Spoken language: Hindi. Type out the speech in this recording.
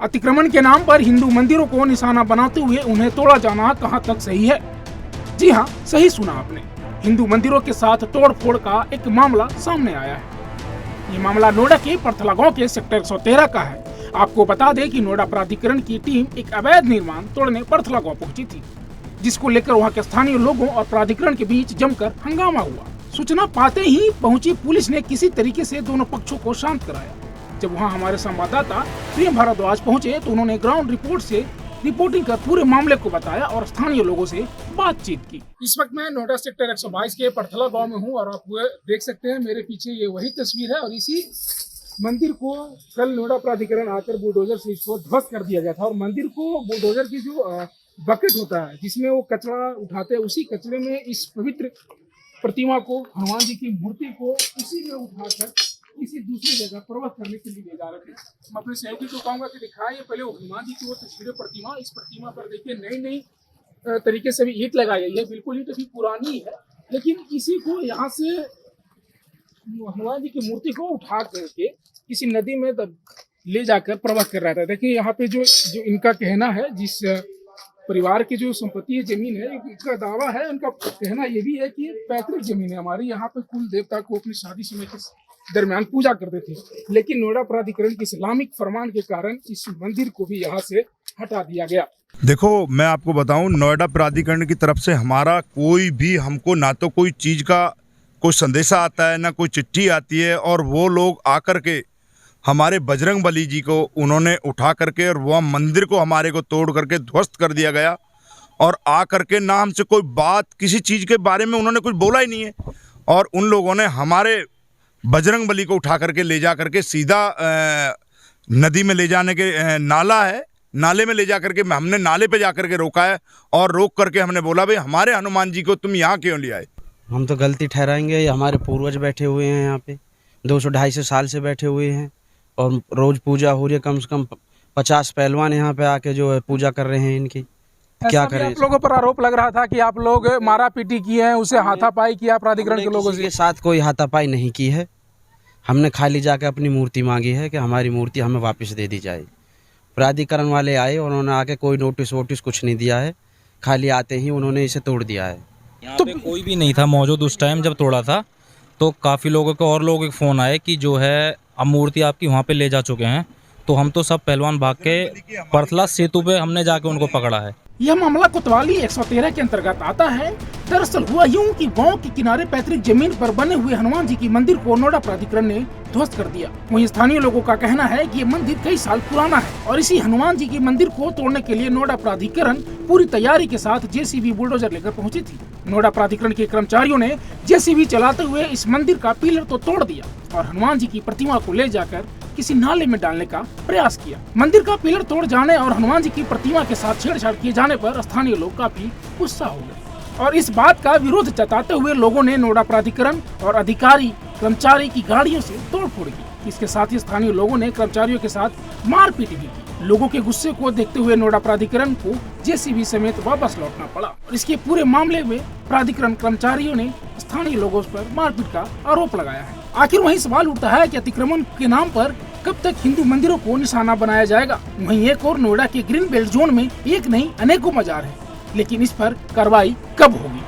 अतिक्रमण के नाम पर हिंदू मंदिरों को निशाना बनाते हुए उन्हें तोड़ा जाना कहां तक सही है? जी हां, सही सुना आपने। हिंदू मंदिरों के साथ तोड़फोड़ का एक मामला सामने आया है। ये मामला नोएडा के परथला गांव के सेक्टर 113 का है। आपको बता दें कि नोएडा प्राधिकरण की टीम एक अवैध निर्माण तोड़ने परथला गांव पहुंची थी, जिसको लेकर वहां के स्थानीय लोगों और प्राधिकरण के बीच जमकर हंगामा हुआ। सूचना पाते ही पहुंची पुलिस ने किसी तरीके से दोनों पक्षों को शांत कराया। जब वहां हमारे संवाददाता प्रेम भारद्वाज पहुंचे तो उन्होंने ग्राउंड रिपोर्टिंग कर पूरे मामले को बताया और स्थानीय लोगों से बातचीत की। इस वक्त मैं नोएडा सेक्टर 122 के परथला गांव में हूं और आप देख सकते हैं मेरे पीछे ये वही तस्वीर है। और इसी मंदिर को कल नोएडा प्राधिकरण आकर बुलडोजर से इसको ध्वस्त कर दिया गया था। और मंदिर को बुलडोजर की जो बकेट होता है जिसमें वो कचरा उठाते हैं, उसी कचरे में इस पवित्र प्रतिमा को, हनुमान जी की मूर्ति को उसी में उठाकर किसी दूसरी जगह प्रवत करने के लिए ले जा रहे थे। मैं अपने सहयोगी को कहूंगा कि दिखाइए पहले वो हनुमान जी की वो तस्वीर प्रतिमा। इस प्रतिमा पर देखिए नई तरीके से भी ईंट लगाई गई है। बिल्कुल ईंट अभी पुरानी है, लेकिन इसी को यहाँ से हनुमान जी की मूर्ति को उठा करके किसी नदी में ले जाकर प्रवत कर रहा था। देखिए यहाँ पे जो इनका कहना है, जिस परिवार की जो संपत्ति है, जमीन है, इनका दावा है, उनका कहना ये भी है कि पैतृक जमीन है हमारी। यहाँ पे कुल देवता को अपनी शादी समय के दरमियान पूजा करते थे, लेकिन नोएडा प्राधिकरण के इस्लामिक फरमान के कारण इस मंदिर को भी यहाँ से हटा दिया गया। देखो, मैं आपको बताऊं, नोएडा प्राधिकरण की तरफ से हमारा कोई भी, हमको ना तो कोई चीज़ का कोई संदेशा आता है, ना कोई चिट्ठी आती है। और वो लोग आकर के हमारे बजरंगबली जी को उन्होंने उठा करके और वह मंदिर को हमारे को तोड़ करके ध्वस्त कर दिया गया। और आ करके ना हमसे कोई बात, किसी चीज़ के बारे में उन्होंने कुछ बोला ही नहीं है। और उन लोगों ने हमारे बजरंगबली को उठा करके ले जा करके सीधा नदी में ले जाने के नाला है, नाले में ले जा करके हमने नाले पे जा करके रोका है। और रोक करके हमने बोला, भाई हमारे हनुमान जी को तुम यहाँ क्यों ले आए? हम तो गलती ठहराएंगे। हमारे पूर्वज बैठे हुए हैं यहाँ पे, 200-250 साल से बैठे हुए हैं और रोज पूजा हो रही है। कम से कम 50 पहलवान यहाँ पे आके जो है पूजा कर रहे हैं इनकी। क्या करें? आप लोगों पर आरोप लग रहा था कि आप लोग मारा पीटी किए हैं, उसे हाथापाई किया प्राधिकरण के लोगों के साथ। कोई हाथापाई नहीं की है। हमने खाली जाके अपनी मूर्ति मांगी है कि हमारी मूर्ति हमें वापस दे दी जाए। प्राधिकरण वाले आए, उन्होंने आके कोई नोटिस वोटिस कुछ नहीं दिया है। खाली आते ही उन्होंने इसे तोड़ दिया है। यहाँ पे कोई भी नहीं था मौजूद उस टाइम जब तोड़ा था। तो काफ़ी लोगों को और लोगों के फ़ोन आए कि जो है अब मूर्ति आपकी वहाँ पे ले जा चुके हैं। तो हम तो सब पहलवान भाग के परथला सेतु पे हमने जाके उनको पकड़ा है। यह मामला कोतवाली 113 के अंतर्गत आता है। दरअसल हुआ यूं कि गांव के किनारे पैतृक जमीन पर बने हुए हनुमान जी की मंदिर को नोएडा प्राधिकरण ने ध्वस्त कर दिया। वहीं स्थानीय लोगों का कहना है कि ये मंदिर कई साल पुराना है और इसी हनुमान जी की मंदिर को तोड़ने के लिए नोएडा प्राधिकरण पूरी तैयारी के साथ जेसीबी बुलडोजर लेकर पहुंची थी। नोएडा प्राधिकरण के कर्मचारियों ने जेसीबी चलाते हुए इस मंदिर का पिलर तो तोड़ दिया और हनुमान जी की प्रतिमा को ले जाकर किसी नाले में डालने का प्रयास किया। मंदिर का पिलर तोड़ जाने और हनुमान जी की प्रतिमा के साथ छेड़छाड़ किए जाने पर स्थानीय लोग काफी गुस्सा हो गए और इस बात का विरोध जताते हुए लोगों ने नोएडा प्राधिकरण और अधिकारी कर्मचारी की गाड़ियों से तोड़फोड़ की। इसके साथ ही स्थानीय लोगों ने कर्मचारियों के साथ मारपीट भी की। लोगों के गुस्से को देखते हुए नोएडा प्राधिकरण को जेसीबी समेत वापस लौटना पड़ा और इसके पूरे मामले में प्राधिकरण कर्मचारियों ने स्थानीय लोगों पर मारपीट का आरोप लगाया है। आखिर वही सवाल उठता है कि अतिक्रमण के नाम पर कब तक हिंदू मंदिरों को निशाना बनाया जाएगा? वहीं एक और नोएडा के ग्रीन बेल्ट जोन में एक नहीं अनेकों मजार है, लेकिन इस पर कार्रवाई कब होगी?